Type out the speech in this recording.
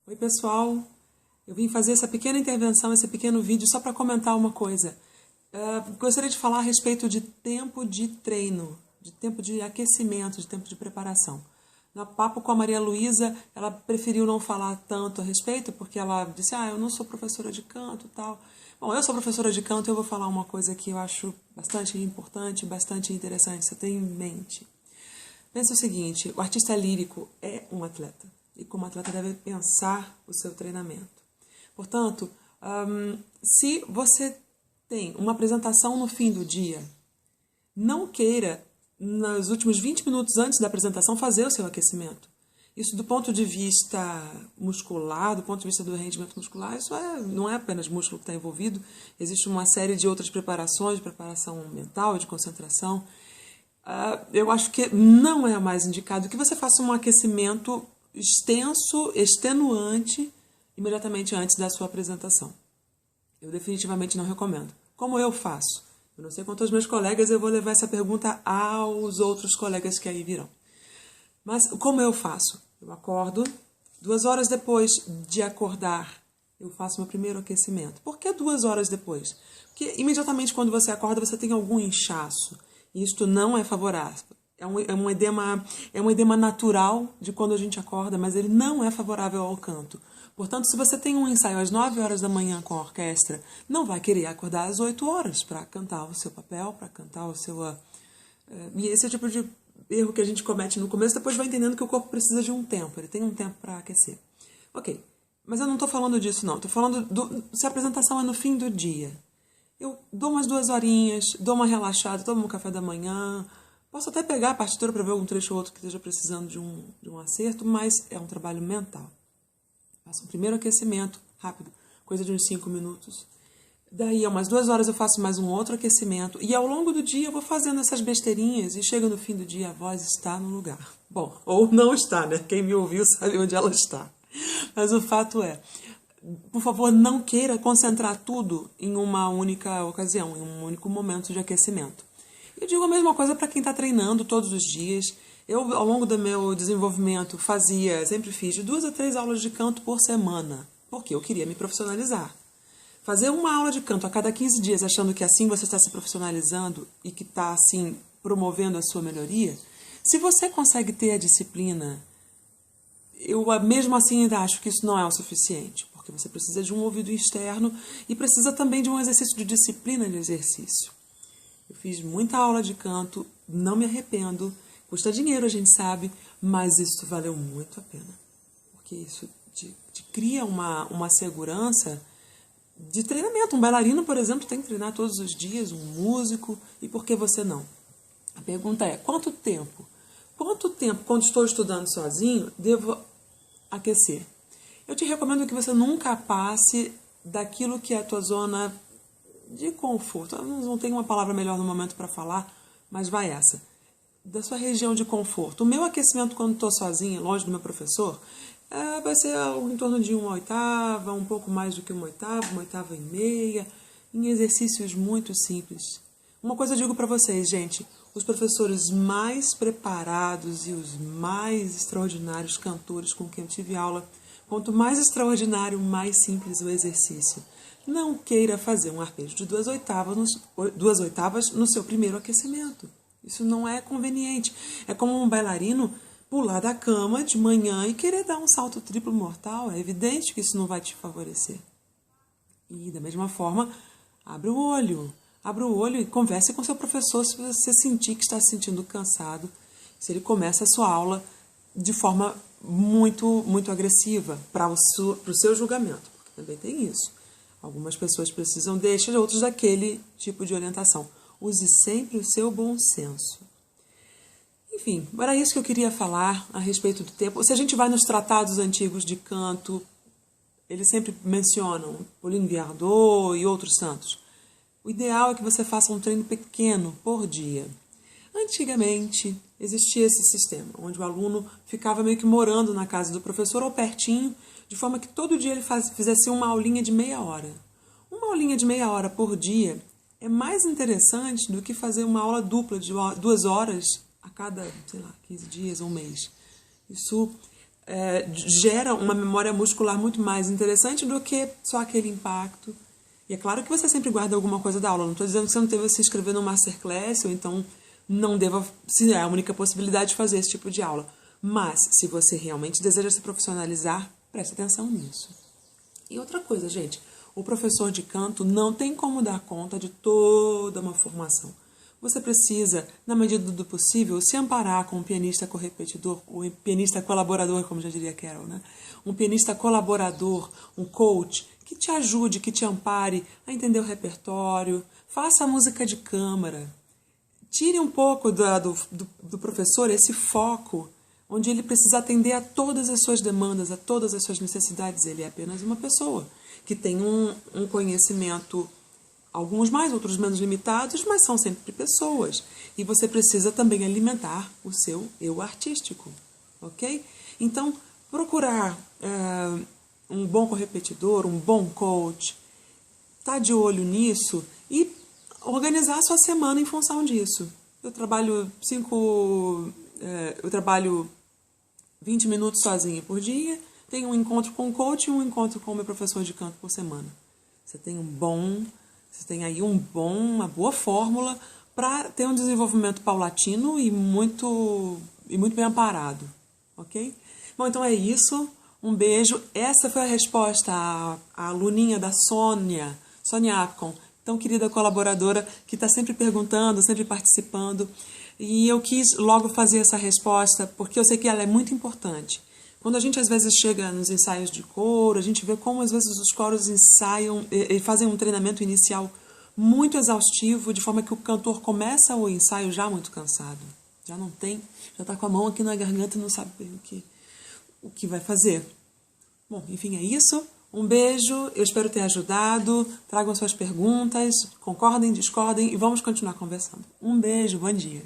Oi, pessoal. Eu vim fazer essa pequena intervenção, esse pequeno vídeo só para comentar uma coisa. Gostaria de falar a respeito de tempo de treino, de tempo de aquecimento, de tempo de preparação. No papo com a Maria Luísa, ela preferiu não falar tanto a respeito, porque ela disse, eu não sou professora de canto e tal. Bom, eu sou professora de canto e eu vou falar uma coisa que eu acho bastante importante, bastante interessante, você tem em mente. Pensa o seguinte, o artista lírico é um atleta, e como atleta deve pensar o seu treinamento. Portanto, se você tem uma apresentação no fim do dia, não queira, nos últimos 20 minutos antes da apresentação, fazer o seu aquecimento. Isso do ponto de vista muscular, do ponto de vista do rendimento muscular, isso não é apenas músculo que está envolvido, existe uma série de outras preparações, de preparação mental, de concentração. Eu acho que não é mais indicado que você faça um aquecimento extenso, extenuante, imediatamente antes da sua apresentação. Eu definitivamente não recomendo. Como eu faço? Eu não sei quanto aos meus colegas, eu vou levar essa pergunta aos outros colegas que aí virão. Mas como eu faço? Eu acordo, 2 horas depois de acordar, eu faço meu primeiro aquecimento. Por que 2 horas depois? Porque imediatamente quando você acorda, você tem algum inchaço. E isto não é favorável. É um edema natural de quando a gente acorda, mas ele não é favorável ao canto. Portanto, se você tem um ensaio às 9 horas da manhã com a orquestra, não vai querer acordar às 8 horas para cantar o seu papel, para cantar o seu... E esse é o tipo de erro que a gente comete no começo, depois vai entendendo que o corpo precisa de um tempo, ele tem um tempo para aquecer. Ok, mas eu não estou falando disso não, estou falando se a apresentação é no fim do dia. Eu dou umas 2 horinhas, dou uma relaxada, tomo um café da manhã, posso até pegar a partitura para ver algum trecho ou outro que esteja precisando de um acerto, mas é um trabalho mental. Faço um primeiro aquecimento, rápido, coisa de uns 5 minutos. Daí, a umas 2 horas eu faço mais um outro aquecimento. E ao longo do dia eu vou fazendo essas besteirinhas e chega no fim do dia a voz está no lugar. Bom, ou não está, né? Quem me ouviu sabe onde ela está. Mas o fato é, por favor, não queira concentrar tudo em uma única ocasião, em um único momento de aquecimento. Eu digo a mesma coisa para quem está treinando todos os dias. Eu, ao longo do meu desenvolvimento, sempre fiz de 2 a 3 aulas de canto por semana, porque eu queria me profissionalizar. Fazer uma aula de canto a cada 15 dias, achando que assim você está se profissionalizando e que está, assim, promovendo a sua melhoria, se você consegue ter a disciplina, eu mesmo assim ainda acho que isso não é o suficiente, porque você precisa de um ouvido externo e precisa também de um exercício de disciplina de exercício. Eu fiz muita aula de canto, não me arrependo, custa dinheiro, a gente sabe, mas isso valeu muito a pena, porque isso te cria uma segurança de treinamento. Um bailarino, por exemplo, tem que treinar todos os dias, um músico, e por que você não? A pergunta é, quanto tempo? Quanto tempo, quando estou estudando sozinho, devo aquecer? Eu te recomendo que você nunca passe daquilo que é a tua zona de conforto. Eu não tenho uma palavra melhor no momento para falar, mas vai essa. Da sua região de conforto. O meu aquecimento quando estou sozinha, longe do meu professor, vai ser algo em torno de 1/8, um pouco mais do que 1/8, 1/8 em exercícios muito simples. Uma coisa eu digo para vocês, gente, os professores mais preparados e os mais extraordinários cantores com quem eu tive aula, quanto mais extraordinário, mais simples o exercício. Não queira fazer um arpejo de 2/8 no seu primeiro aquecimento. Isso não é conveniente. É como um bailarino pular da cama de manhã e querer dar um salto triplo mortal. É evidente que isso não vai te favorecer. E, da mesma forma, abra o olho. Abra o olho e converse com seu professor se você sentir que está se sentindo cansado. Se ele começa a sua aula de forma muito, muito agressiva para o seu julgamento. Porque também tem isso. Algumas pessoas precisam deste, outros daquele tipo de orientação. Use sempre o seu bom senso. Enfim, era isso que eu queria falar a respeito do tempo. Se a gente vai nos tratados antigos de canto, eles sempre mencionam Pauline Viardot e outros santos. O ideal é que você faça um treino pequeno por dia. Antigamente, existia esse sistema, onde o aluno ficava meio que morando na casa do professor ou pertinho, de forma que todo dia ele fizesse uma aulinha de meia hora. Uma aulinha de meia hora por dia é mais interessante do que fazer uma aula dupla de 2 horas a cada, 15 dias ou um mês. Isso gera uma memória muscular muito mais interessante do que só aquele impacto. E é claro que você sempre guarda alguma coisa da aula. Não estou dizendo que você não deva se inscrever no Masterclass ou então não deva, se é a única possibilidade de fazer esse tipo de aula. Mas, se você realmente deseja se profissionalizar, preste atenção nisso. E outra coisa, gente, o professor de canto não tem como dar conta de toda uma formação. Você precisa, na medida do possível, se amparar com um pianista correpetidor, um pianista colaborador, como já diria Carol, né? Um pianista colaborador, um coach, que te ajude, que te ampare a entender o repertório, faça a música de câmara. Tire um pouco do professor esse foco, onde ele precisa atender a todas as suas demandas, a todas as suas necessidades. Ele é apenas uma pessoa que tem um conhecimento, alguns mais, outros menos limitados, mas são sempre pessoas. E você precisa também alimentar o seu eu artístico, ok? Então, procurar um bom correpetidor, um bom coach, tá de olho nisso e organizar a sua semana em função disso. Eu trabalho 20 minutos sozinha por dia, tenho um encontro com o coach e um encontro com o meu professor de canto por semana. Você tem aí uma boa fórmula para ter um desenvolvimento paulatino e muito bem amparado, ok? Bom, então é isso. Um beijo. Essa foi a resposta à aluninha da Sônia Apcon, tão querida colaboradora, que está sempre perguntando, sempre participando. E eu quis logo fazer essa resposta, porque eu sei que ela é muito importante. Quando a gente às vezes chega nos ensaios de coro, a gente vê como às vezes os coros ensaiam e fazem um treinamento inicial muito exaustivo, de forma que o cantor começa o ensaio já muito cansado. Já está com a mão aqui na garganta e não sabe bem o que vai fazer. Bom, enfim, é isso. Um beijo, eu espero ter ajudado. Tragam suas perguntas, concordem, discordem e vamos continuar conversando. Um beijo, bom dia.